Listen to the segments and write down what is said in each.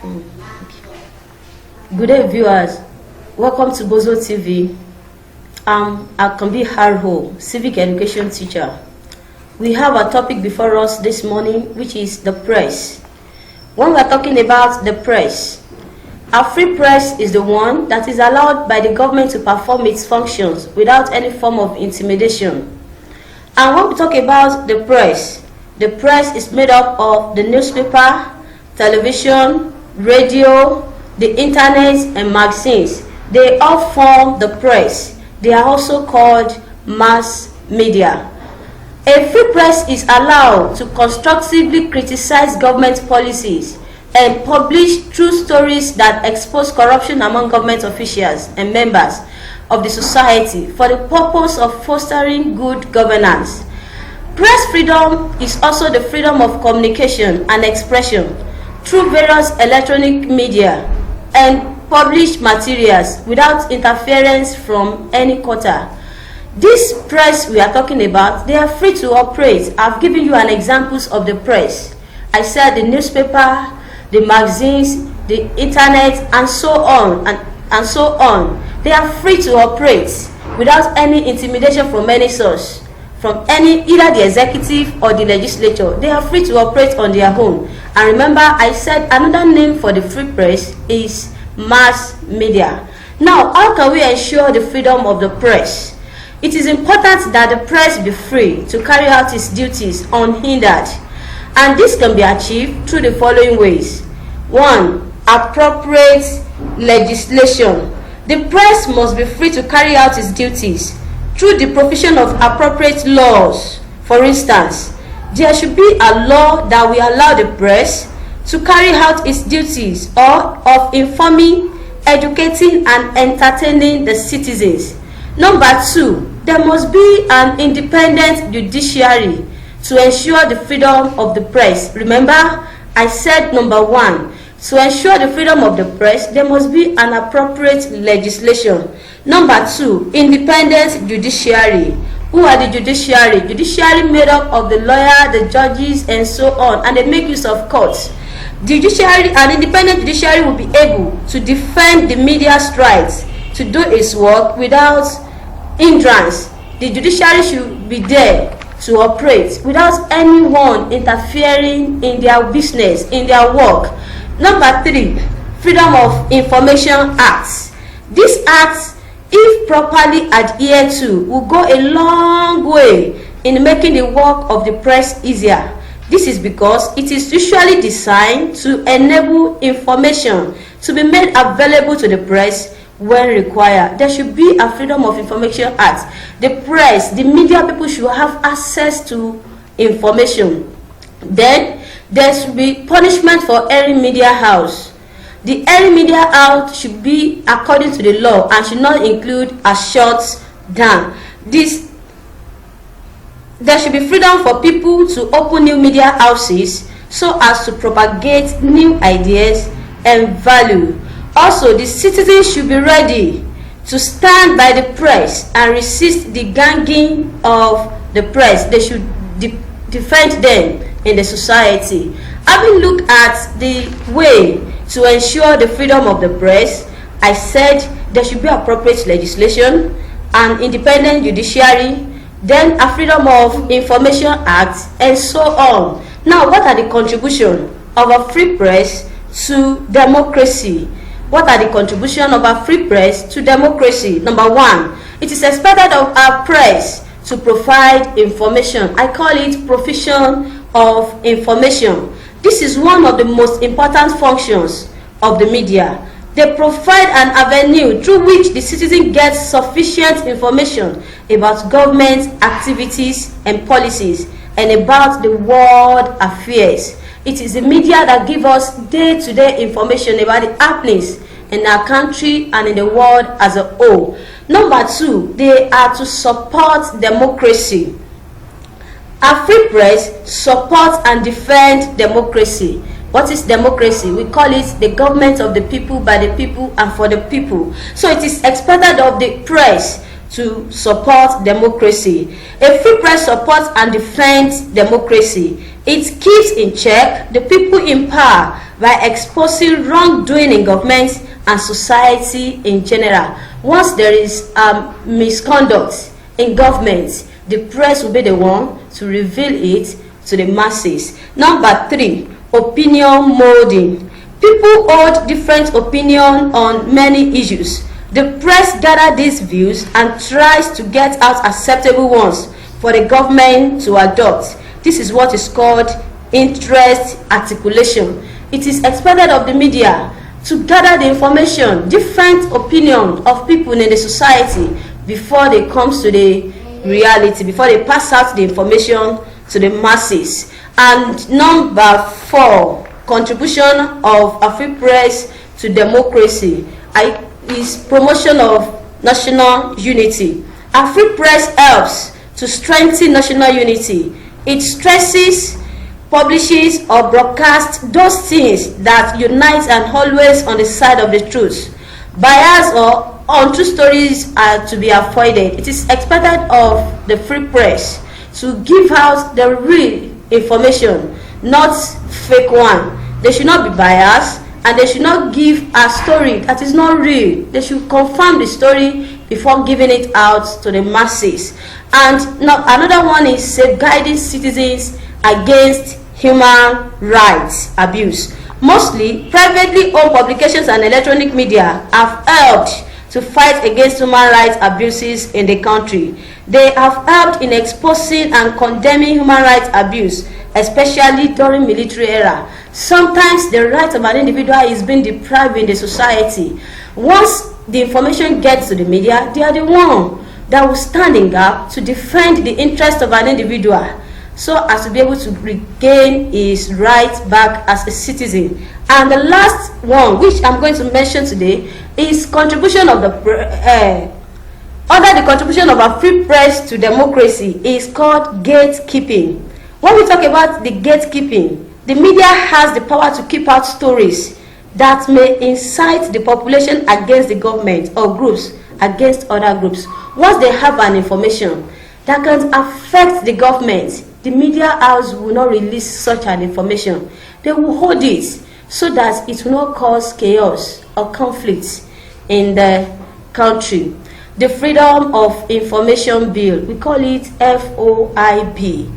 Good day, viewers. Welcome to Bosol TV. I can be Harho, civic education teacher. We have a topic before us this morning, which is the press. When we are talking about the press, a free press is the one that is allowed by the government to perform its functions without any form of intimidation. And when we talk about the press is made up of the newspaper, television, radio, the internet, and magazines. They all form the press. They are also called mass media. A free press is allowed to constructively criticize government policies and publish true stories that expose corruption among government officials and members of the society for the purpose of fostering good governance. Press freedom is also the freedom of communication and expression through various electronic media and published materials without interference from any quarter. This press we are talking about, they are free to operate. I've given you an examples of the press. I said the newspaper, the magazines, the internet, and so on and so on. They are free to operate without any intimidation from any source, from either the executive or the legislature. They are free to operate on their own. And remember, I said another name for the free press is mass media. Now, how can we ensure the freedom of the press? It is important that the press be free to carry out its duties unhindered, and this can be achieved through the following ways. 1. Appropriate legislation. The press must be free to carry out its duties through the provision of appropriate laws. For instance, there should be a law that will allow the press to carry out its duties or of informing, educating, and entertaining the citizens. Number 2, there must be an independent judiciary to ensure the freedom of the press. Remember, I said number 1, to ensure the freedom of the press, there must be an appropriate legislation. Number 2, independent judiciary. Who are the judiciary? Judiciary made up of the lawyer, the judges, and so on, and they make use of courts. The judiciary, an independent judiciary, will be able to defend the media's rights to do its work without hindrance. The judiciary should be there to operate without anyone interfering in their business, in their work. Number 3, Freedom of Information Act. This act, if properly adhered to, will go a long way in making the work of the press easier. This is because it is usually designed to enable information to be made available to the press when required. There should be a Freedom of Information Act. The press, the media people should have access to information. Then there should be punishment for erring media house. The erring media house should be according to the law and should not include a shutdown. There should be freedom for people to open new media houses so as to propagate new ideas and value. Also, the citizens should be ready to stand by the press and resist the ganging of the press. They should defend them in the society. Having looked at the way to ensure the freedom of the press, I said there should be appropriate legislation, an independent judiciary, then a Freedom of Information Act, and so on. Now, what are the contributions of a free press to democracy? What are the contributions of a free press to democracy? Number 1, it is expected of our press to provide information. I call it provision of information. This is one of the most important functions of the media. They provide an avenue through which the citizen gets sufficient information about government activities and policies and about the world affairs. It is the media that gives us day-to-day information about the happenings in our country and in the world as a whole. Number 2, they are to support democracy. A free press supports and defends democracy. What is democracy? We call it the government of the people, by the people, and for the people. So it is expected of the press to support democracy. A free press supports and defends democracy. It keeps in check the people in power by exposing wrongdoing in government and society in general. Once there is misconduct in government, the press will be the one to reveal it to the masses. Number 3, opinion molding. People hold different opinion on many issues. The press gather these views and tries to get out acceptable ones for the government to adopt. This is what is called interest articulation. It is expected of the media to gather the information, different opinion of people in the society before they come to the reality, before they pass out the information to the masses. And number 4, contribution of a free press to democracy is promotion of national unity. A free press helps to strengthen national unity. It stresses, publishes, or broadcasts those things that unite and always on the side of the truth. Bias or untrue stories are to be avoided. It is expected of the free press to give out the real information, not fake one. They should not be biased, and they should not give a story that is not real. They should confirm the story before giving it out to the masses. And now another one is safeguarding citizens against human rights abuse. Mostly privately owned publications and electronic media have helped to fight against human rights abuses in the country. They have helped in exposing and condemning human rights abuse, especially during military era. Sometimes the right of an individual is being deprived in the society. Once the information gets to the media, they are the one that will stand in gap to defend the interest of an individual, so as to be able to regain his right back as a citizen. And the last one, which I'm going to mention today, is contribution of the under the contribution of a free press to democracy is called gatekeeping. When we talk about the gatekeeping, the media has the power to keep out stories that may incite the population against the government or groups against other groups. Once they have an information that can affect the government, the media house will not release such an information. They will hold it so that it will not cause chaos or conflicts in the country. The Freedom of Information Bill, we call it FOIB.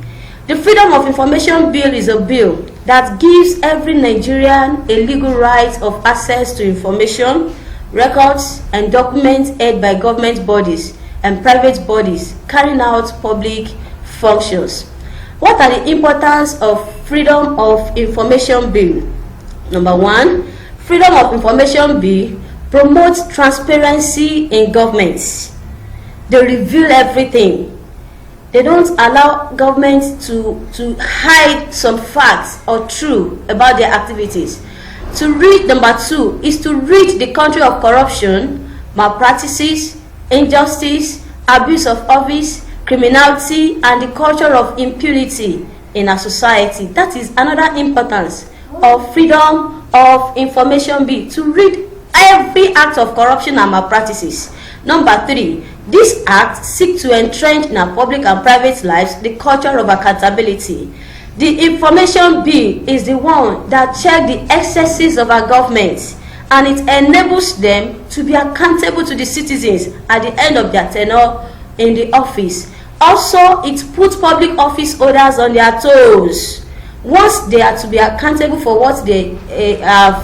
The Freedom of Information Bill is a bill that gives every Nigerian a legal right of access to information, records, and documents held by government bodies and private bodies carrying out public functions. What are the importance of Freedom of Information Bill? Number 1, Freedom of Information Bill promotes transparency in governments. They reveal everything. They don't allow government to hide some facts or truth about their activities. Number 2 is to rid the country of corruption, malpractices, injustice, abuse of office, criminality, and the culture of impunity in our society. That is another importance of Freedom of Information Bill, to rid every act of corruption and malpractices. Number 3, this act seeks to entrench in our public and private lives the culture of accountability. The Information Bill is the one that checks the excesses of our government, and it enables them to be accountable to the citizens at the end of their tenure in the office. Also, it puts public office holders on their toes. Once they are to be accountable for what they have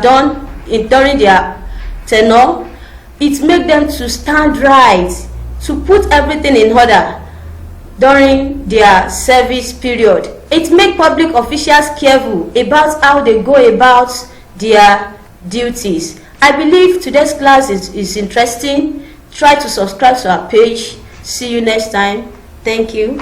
done during their tenure, it makes them to stand right, to put everything in order during their service period. It makes public officials careful about how they go about their duties. I believe today's class is interesting. Try to subscribe to our page. See you next time. Thank you.